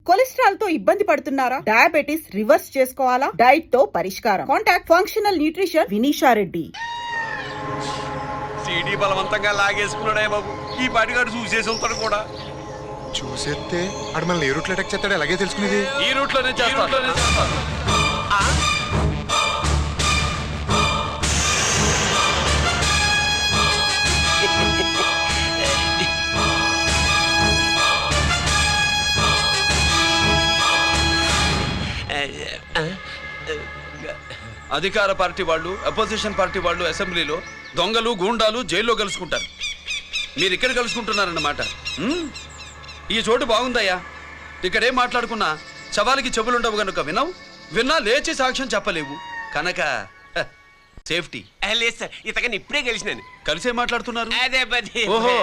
Cholesterol తో ఇబ్బంది పడుతున్నారా? డయాబెటిస్ రివర్స్ చేసుకోవాలా? డైట్ తో పరిష్కారం. Contact functional nutrition Vinisha Reddy. CD బలవంతంగా లాగేసుకున్నాడే బాబు. ఈ పాటిగాడు చూసేసి ఉంటాడు కూడా. చూసేస్తే అడు మనల్ని ఏ రూట్లో అటాక్ చేస్తాడు ఎలాగే తెలుసుకునేది? ఈ రూట్ లోనే చేస్తాను. అధికార పార్టీ వాళ్ళు, అపోజిషన్ పార్టీ వాళ్ళు అసెంబ్లీలో దొంగలు గూండాలు జైల్లో కలుసుకుంటారు. మీరు ఇక్కడ కలుసుకుంటున్నారన్నమాట. ఈ చోటు బాగుందయ్యా. ఇక్కడేం మాట్లాడుకున్నా శవాలకి చెవులుండవు గనుక విన్నా లేచి సాక్ష్యం చెప్పలేవు కనుక సేఫ్టీ. లేదు సార్, ఇతగాని ఇప్పుడే కలిసినాను. కలిసే మాట్లాడుతున్నారు. అదే పది. ఓహో,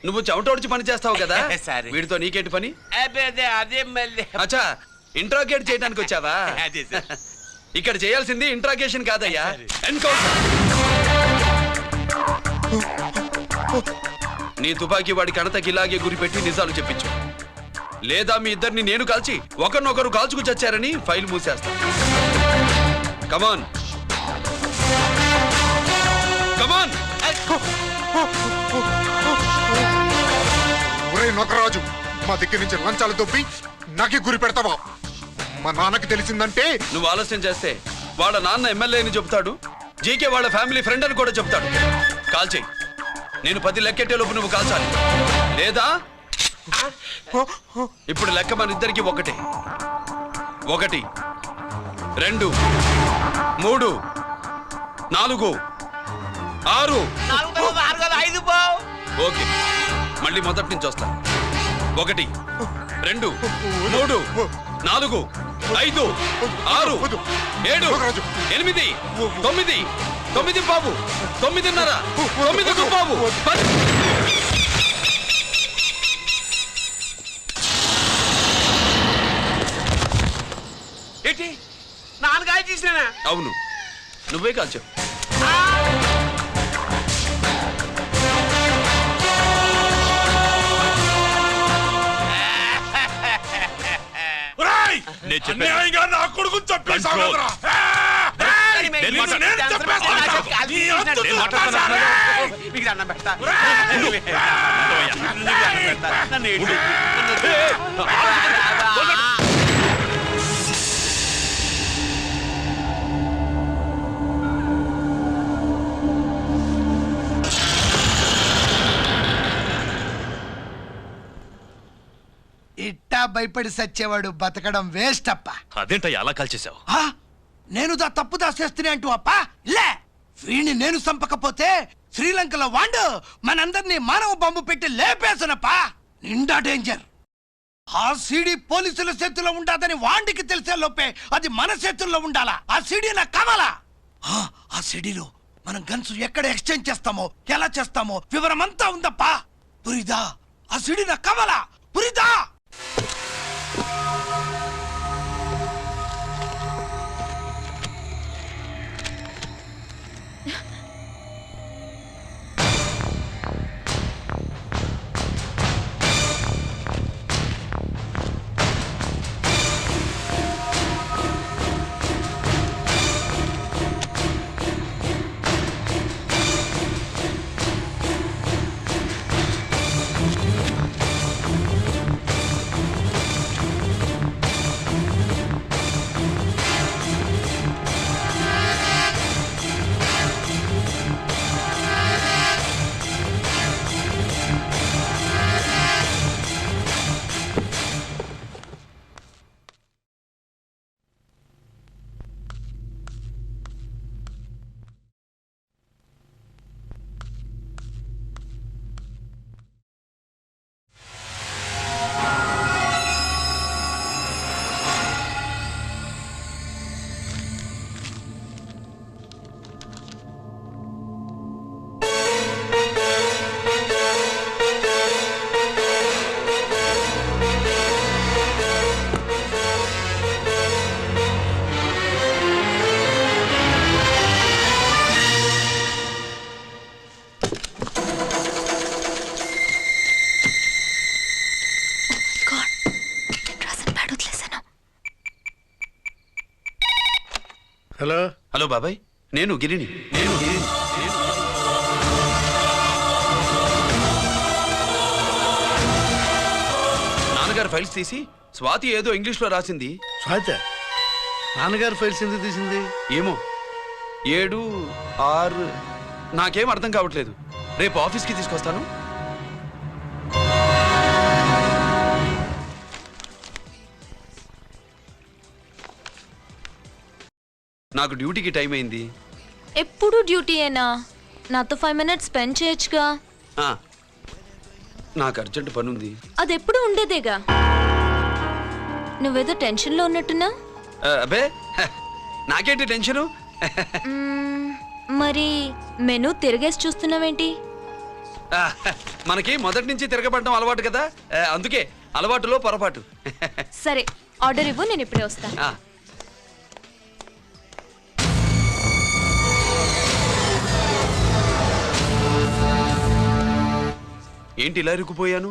నువ్వు చెమటోడ్చి పని చేస్తావు కదా. సరే. వీడితో నీకేంటి పని? అదే మళ్ళీ. అచ్చా, ఇంట్రాగేట్ చేయడానికి వచ్చావా? అదే సార్. ఇక్కడ చేయాల్సింది ఇంట్రాగేషన్ కాదయ్యా, ఎన్కౌంటర్. నీ తుపాకీ వాడి కణతకి ఇలాగే గురిపెట్టి నిజాలు చెప్పించు. లేదా మీ ఇద్దరిని నేను కాల్చి ఒకరినొకరు కాల్చుకు చచ్చారని ఫైల్ మూసేస్తా. కమాన్ కమాన్. ఒరే నొకరాజు, మా దగ్గర నుంచి లంచాలు దొబ్బి నాకే గురి పెడతావా? మా నాన్నకి తెలిసిందంటే నువ్వు ఆలస్యం చేస్తే వాళ్ళ నాన్న ఎమ్మెల్యే అని చెప్తాడు, జీకే వాళ్ళ ఫ్యామిలీ ఫ్రెండ్ అని కూడా చెప్తాడు. కాల్చేయి. నేను 10 లెక్కెట్టే లోపు నువ్వు కాల్చాలి. లేదా ఇప్పుడు లెక్క మన ఇద్దరికి ఒకటే. 1 2 3 4 6. ఓకే, మళ్ళీ మొదటి నుంచి వస్తా. 1 2 3 4 5 6 7 8 9 9 బాబు 9:30 9 బాబు 10. ఏంటి నాన్నగాయ తీసినా? అవును, నువ్వే కాల్చావు. నా కొడుకు చెప్పేసావు. ఇట్టా భయపడి సచ్చేవాడు బతకడం వేస్ట్ అప్ప. అదేంటయ్యా అలా కాల్చేసావు? నేను తప్పు దాచేస్తున్నా అంటూ అప్ప లే. వీణ్ణి నేను చంపకపోతే శ్రీలంకలో వాండు మనందరినీ మానవ బాంబు పెట్టి లేపేసనప్ప. నిండా డేంజర్. ఆ సీడీ పోలీసుల చేతుల్లో ఉండాదని వాండికి తెలిసే లోపే అది మన చేతుల్లో ఉండాలా. ఆ సీడీ నాకు కావాలా. ఆ సీడీలో మనం గన్స్ ఎక్కడ ఎక్స్చేంజ్ చేస్తామో, ఎలా చేస్తామో వివరమంతా ఉందప్పా. పురిదా, ఆ సీడీ నాకు కావాలా. పురిదా. హలో హలో బాబాయ్, నేను గిరిని. నాన్నగారు ఫైల్స్ తీసి స్వాతి ఏదో ఇంగ్లీష్ లో రాసింది. స్వాతి నాన్నగారు ఫైల్స్ ఎందుకు తీసింది? ఏమో 7, 6 నాకేం అర్థం కావట్లేదు. రేపు ఆఫీస్కి తీసుకొస్తాను. నాకు డ్యూటీకి టైం అయింది. ఎప్పుడు డ్యూటీయేనా? నాతో 5 మినిట్స్ స్పెండ్ చేయొచ్చుగా. ఆ, నాకు అర్జెంట్ పని ఉంది. అది ఎప్పుడు ఉండేదేగా. నువ్వేదో టెన్షన్లో ఉన్నట్టున్నా. అబ్బే నాకేంటి టెన్షను? మరి మెనూ తిరగేసి చూస్తున్నావేంటి? మనకి మొదటి నుంచి తిరగబడడం అలవాటు కదా, అందుకే అలవాటులో పొరపాటు. సరే ఆర్డర్ ఇవ్వు, నేను ఇప్పుడే వస్తా. ఆ, ఏంటి ఇలా ఇరుక్కుపోయాను?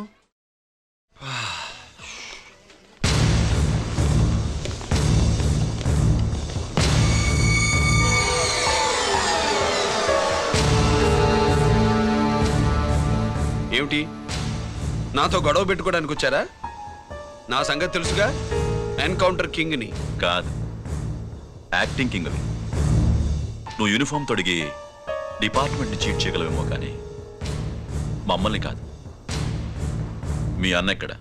ఏమిటి, నాతో గొడవ పెట్టుకోవడానికి వచ్చారా? నా సంగతి తెలుసుగా, ఎన్కౌంటర్ కింగ్ని. కాదు, యాక్టింగ్ కింగ్ అవి. నువ్వు యూనిఫామ్ తొడిగి డిపార్ట్మెంట్ని చీట్ చేయగలవేమో కానీ మమ్మల్ని కాదు. మీ అన్న ఎక్కడ?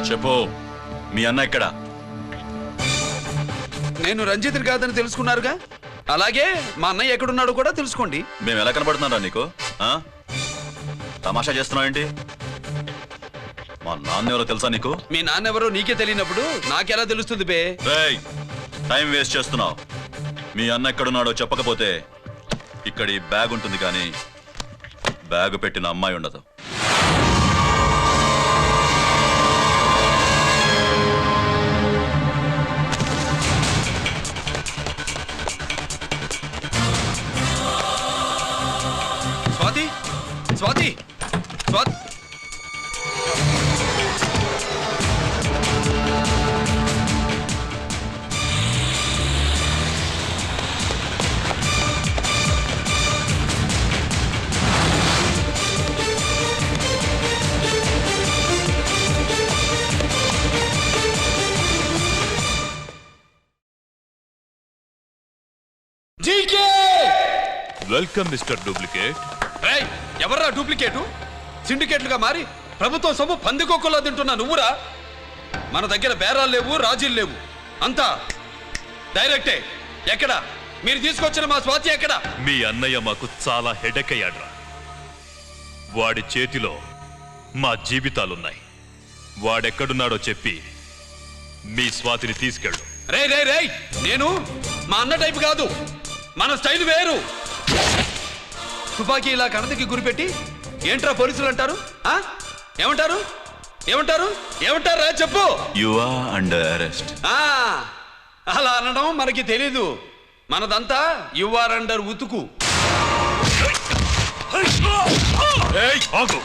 చెప్పు, మీ అన్న ఎక్కడ? నేను రంజిత్ని కాదని తెలుసుకున్నారుగా, అలాగే మా అన్నయ్య ఎక్కడున్నాడో కూడా తెలుసుకోండి. మేము ఎలా కనబడుతున్నారా నీకు? తమాషా చేస్తున్నావు ఏంటి? మా నాన్న ఎవరో తెలుసా నీకు? మీ నాన్నెవరో నీకే తెలియనప్పుడు నాకెలా తెలుస్తుంది బే? రేయ్, టైం వేస్ట్ చేస్తున్నావు. మీ అన్న ఎక్కడున్నాడో చెప్పకపోతే ఇక్కడ ఈ బ్యాగ్ ఉంటుంది కానీ బ్యాగ్ పెట్టిన అమ్మాయి ఉండదు. Swathi, Swathi, Swathi. Welcome mister duplicate. రేయ్, ఎవర్రా డూప్లికేటు? సిండికేట్లుగా మారి ప్రభుత్వం సొమ్ము పందికొక్కలా తింటున్నా నువ్వురా? మన దగ్గర బేరాలు లేవు, రాజీలు లేవు, అంతా డైరెక్టే. ఎక్కడ మీరు తీసుకొచ్చిన మా స్వాతి ఎక్కడ? మీ అన్నయ్య మాకు చాలా హెడెక్ అయ్యాడ్రా. వాడి చేతిలో మా జీవితాలున్నాయి. వాడెక్కడున్నాడో చెప్పి మీ స్వాతిని తీసుకెళ్ళు. రే రే రే, నేను మా అన్న టైపు కాదు, మన స్టైల్ వేరు. తుపాకీ ఇలా కణతకి గురిపెట్టి ఏంట్రా పోలీసులు అంటారు? ఏమంటారు? ఏమంటారు? ఏమంటారా చెప్పు. You are under arrest. అలా అనడం మనకి తెలీదు. మనదంతా యు ఆర్ అండర్ ఉతుకు. ఆగు.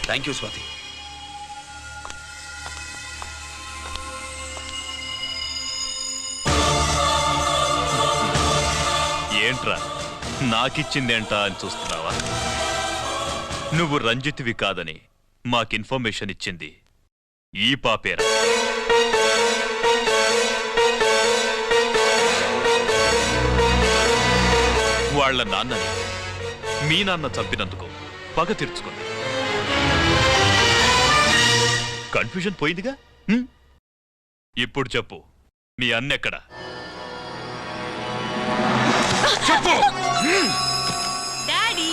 Thank you Swathi. ఏంట్రా నాకిచ్చిందేంట అని చూస్తున్నావా? నువ్వు రంజిత్వి కాదని మాకు ఇన్ఫర్మేషన్ ఇచ్చింది ఈ పాపేరా. వాళ్ళ నాన్నని మీ నాన్న చంపినందుకు పగ తీర్చుకుంది. కన్ఫ్యూజన్ పోయిందిగా. ఇప్పుడు చెప్పు మీ అన్నెక్కడ? డాడీ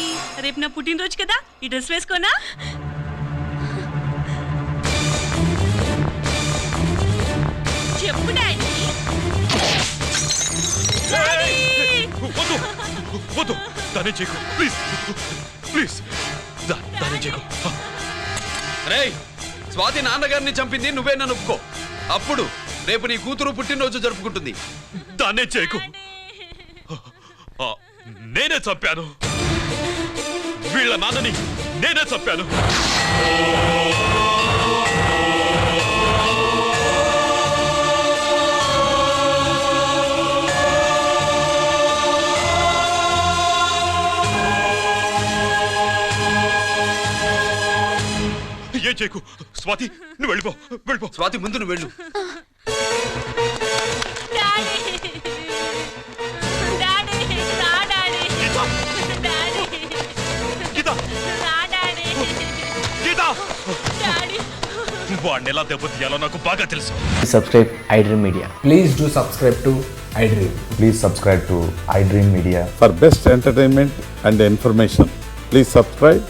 రేపు నా పుట్టినరోజు కదా ఈ డ్రెస్ వేసుకోనా? చెప్పు డాడీ. వద్దు వద్దు, దాన్ని చేయకు ప్లీజ్ ప్లీజ్, దాన్ని చేయకు. రేయ్, స్వాతి నాన్నగారిని చంపింది నువ్వేనని ఒప్పుకో. అప్పుడు రేపు నీ కూతురు పుట్టినరోజు జరుపుకుంటుంది. దాన్నే చేయకు. ఆ, నేనే చంపాను, వీళ్ళ నాన్నని నేనే చంపాను. ఏం చేయకు స్వాతి, నువ్వు వెళ్ళిపో వెళ్ళిపో. స్వాతి ముందు నువ్వు వెళ్ళు. డాడీ డాడీ రా డాడీ. డాడీ గీత, రా డాడీ. గీత, డాడీ వాడిని ఎలా దెబ్బతీయాలో నాకు బాగా తెలుసు. Subscribe iDream Media. Please do subscribe to iDream. Please subscribe to iDream Media. For best entertainment and information, please subscribe